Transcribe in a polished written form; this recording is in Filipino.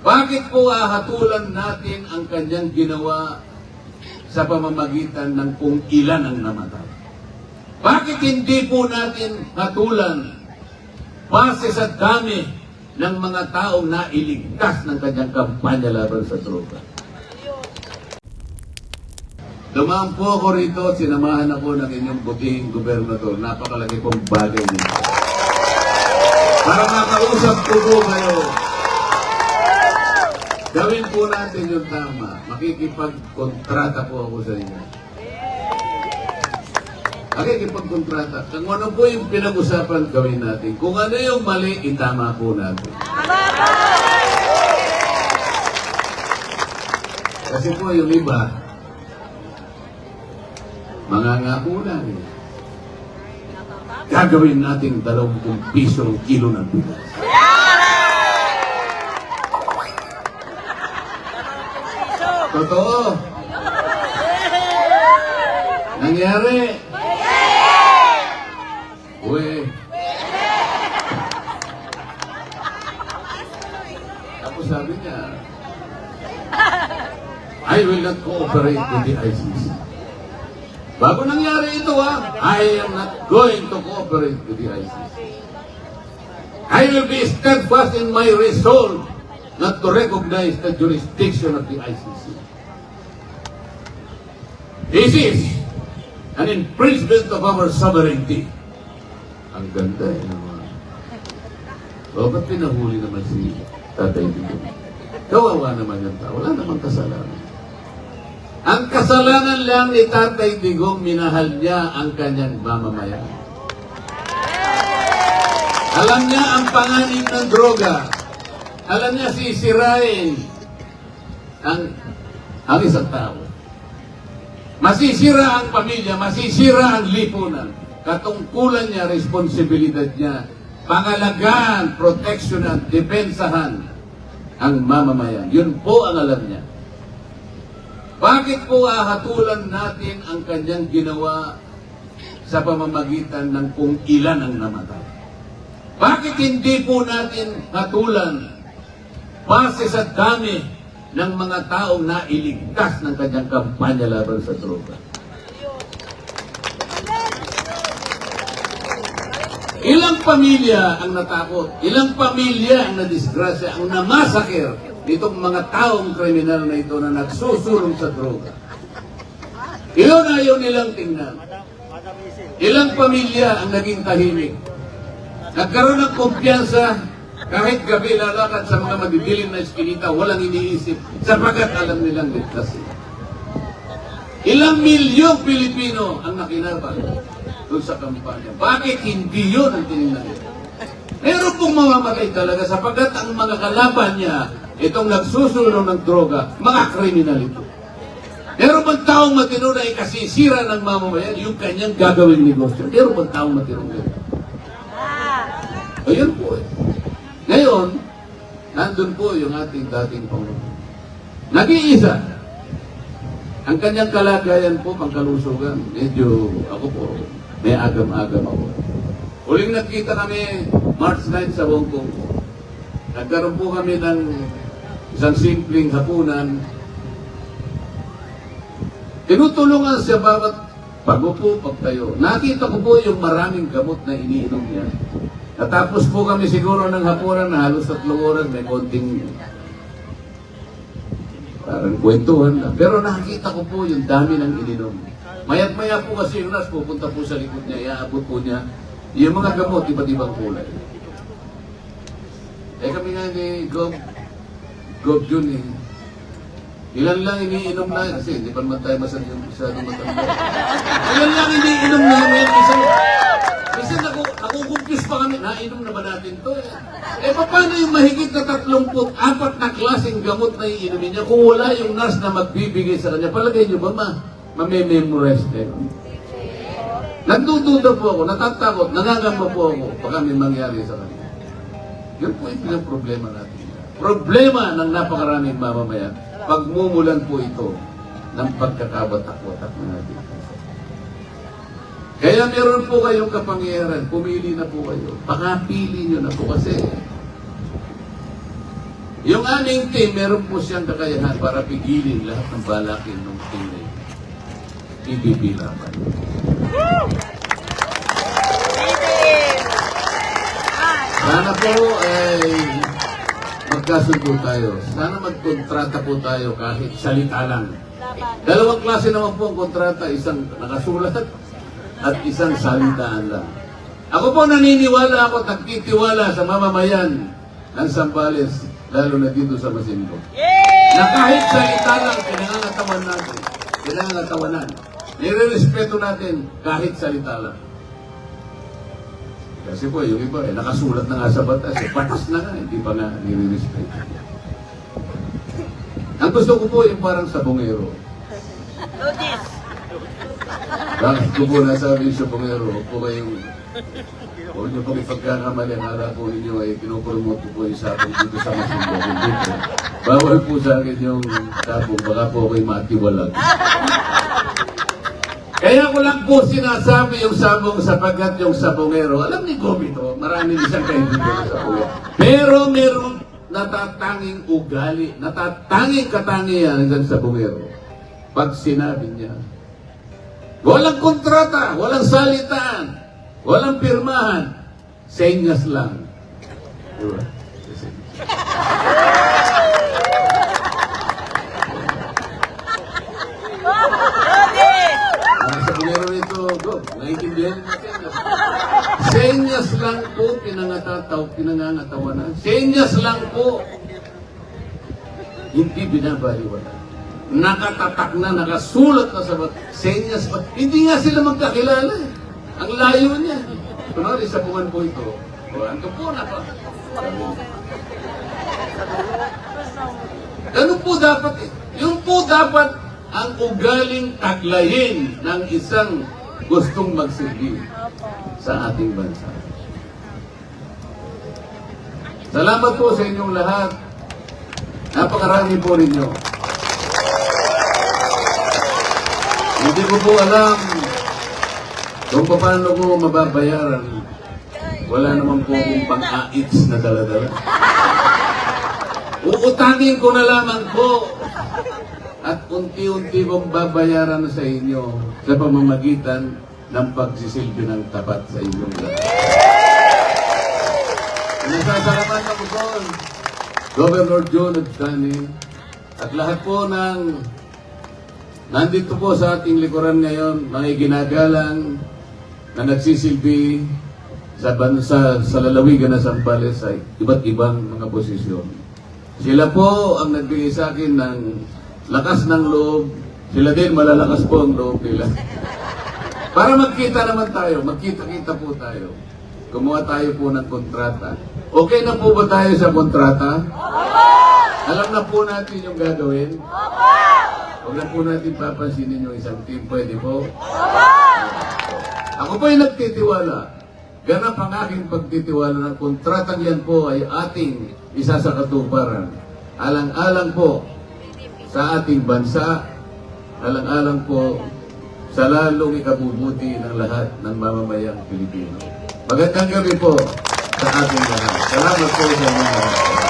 Bakit po hahatulan natin ang kanyang ginawa sa pamamagitan ng kung ilan ang namatay? Bakit hindi po natin hatulan base sa dami ng mga taong nailigtas ng kanyang kampanya laban sa droga? Dumaan po ako rito, sinamahan ako ng inyong butihing gobernador. Napakalaki pong bagay nito. Para makausap ko po kayo, gawin po natin yung tama. Makikipagkontrata po ako sa inyo. Makikipagkontrata. Kung ano po yung pinag-usapan, gawin natin. Kung ano yung mali, itama po natin. Kasi po yung iba, mangangako lang eh. Gagawin natin 20 piso ang kilo ng bigas. Totoo. Nangyari. Uwe. Tapos sabi niya, I will not cooperate with the ICC. Bago nangyari ito I am not going to cooperate with the ICC. I will be steadfast in my resolve not to recognize the jurisdiction of the ICC. This is an infringement of our sovereignty. Ang ganda naman. O, ba't pinahuli naman si Tatay Digong? Kawawa naman yung tao. Wala namang kasalanan. Ang kasalanan lang ni Tatay Digong, minahal niya ang kanyang mamamayan. Alam niya ang panganib ng droga. Alam niya sisirain ang isang tao. Masisira ang pamilya, masisira ang lipunan. Katungkulan niya, responsibilidad niya, pangalagaan, proteksyonan, depensahan ang mamamayan. Yun po ang alam niya. Bakit po hahatulan natin ang kanyang ginawa sa pamamagitan ng kung ilan ang namatay? Bakit hindi po natin hatulan base sa dami ng mga taong nailigtas ng kanyang kampanya laban sa droga? Ilang pamilya ang natakot, ilang pamilya ang nadisgrasya, ang namasakir nitong mga taong kriminal na ito na nagsusulong sa droga. Iyon ayaw nilang tingnan. Ilang pamilya ang naging tahimik. Nagkaroon ng kumpiyansa, kahit gabi lalakad sa mga madidilim na eskinita, walang iniisip, sapagat alam nilang ligtas. Ilang milyong Pilipino ang nakinabang doon sa kampanya. Bakit hindi yun ang tinignan nila? Meron pong mamamatay talaga sapagat ang mga kalaban niya, itong nagsusulong ng droga, mga kriminal ito. Meron bang taong matino na ikasisira ng mamamayan yung kanyang gagawing negosyo? Meron bang taong matino ngayon? Ayun po eh. Ngayon, nandun po yung ating dating Pangulo. Nag-iisa. Ang kanyang kalagayan po, pangkalusugan, medyo ako po, may agam-agam ako. Huling nagkita kami March 9 sa Hong Kong. Nagkaroon po kami ng isang simpleng hapunan. Tinutulungan siya bawat pagupo, pagtayo. Nakita ko po yung maraming gamot na iniinom niya. Natapos po kami siguro ng hapunan na halos 3 oras, may konting parang kwentuhan lang. Pero nakita ko po yung dami ng ininom. Mayat-maya po kasi yung nas, pupunta po sa likod niya, iaabot po niya yung mga gamot, iba't-ibang kulay. Kami nga ni Gob Jun eh. Ilan lang iniinom na, kasi hindi pa naman tayo masyadong matanda. Ilan lang iniinom namin, isa nakukumpis pa kami, nainom na ba natin to eh? Paano yung mahigit na 34 na klaseng gamot na iinumin niya kung wala yung nurse na magbibigay sa kanya? Palagay niyo ba mamememorize kayo? Nagdududa po ako, natatakot, nangangamba po ako baka may mangyari sa kanya. Yun po yung problema natin. Problema ng napakaraming mamamayan, pagmumulan po ito ng pagkakawatak-watak na natin. Kaya meron po kayong kapangyarihan, pumili na po kayo. Pakapili nyo na po kasi Yung aming team, meron po siyang kakayahan para pigilin lahat ng balakin ng team na ito. Ibibilaban. Sana po ay magkasundo tayo. Sana magkontrata po tayo kahit salita lang. Dalawang klase naman po ang kontrata, isang nakasulat at isang salitaan lang. Ako po naniniwala ako, nagtitiwala sa mamamayan ng Zambales, lalo na dito sa Masinloc. Na kahit salita lang, pinangangatawan natin. Pinangangatawanan. Nire-respeto natin kahit salita lang. Kasi po, yung iba, nakasulat na nga sa batas. Batas na nga, hindi pa nga nire-respeto. Ang gusto ko po yung parang sabongero. Bakit ko po nasabi yung sabongero, po kayong huwag niyo pong ipagkakamali, ang ala po ninyo ay pinupromote po yung sabong dito sa Masinloc. Dito. Bawal po sa akin yung sabong, baka po ako'y matiwalag. Kaya ko lang po sinasabi yung sabong sapagkat yung sabongero, alam ni Gomito, marami isang kaibigan sa ulo. Pero merong natatanging ugali, natatanging katangian ng sabongero. Pag sinabi niya, walang kontrata, walang salitaan, walang pirmahan, senyas lang. Diba? Sa bulero nito, go, naiintindihan natin. Senyas lang po, pinangangatawanan. Senyas lang po. Hindi binabaliwala. Nakatatak na, nakasulat na sa senyas pa. Hindi nga sila magkakilala. Ang layo niya. Kunwari, sa buwan po ito. O, ando po na pa. Ganun po dapat eh. Yung po dapat ang ugaling taglayin ng isang gustong magsilbi sa ating bansa. Salamat po sa inyong lahat. Napakarami po ninyo. Hindi ko po alam kung paano ko mababayaran. Wala naman po akong pang-aits na dala-dala. Uutangin ko na lamang po at unti-unti kong babayaran sa inyo sa pamamagitan ng pagsisilbi ng tapat sa inyong lahat. Nasasalamat ako doon, Governor John Agstani, at lahat po ng nandito po sa ating likuran ngayon, mga ginagalang na nagsisilbi sa bansa, sa lalawigan na Zambales ay iba't ibang mga posisyon. Sila po ang nagbigay sa akin ng lakas ng loob. Sila din malalakas po ang loob nila. Para magkita naman tayo, magkita-kita po tayo. Gumawa tayo po ng kontrata. Okay na po ba tayo sa kontrata? Alam na po natin yung gagawin? Huwag na po natin papansinin yung isang team. Pwede po? Ako po ay nagtitiwala. Ganap ang aking pagtitiwala ng kontratang yan po ay ating isa sa katuparan. Alang-alang po sa ating bansa, alang-alang po sa lalong ikabubuti ng lahat ng mamamayang Pilipino. Magandang gabi po sa ating lahat. Salamat po sa inyo.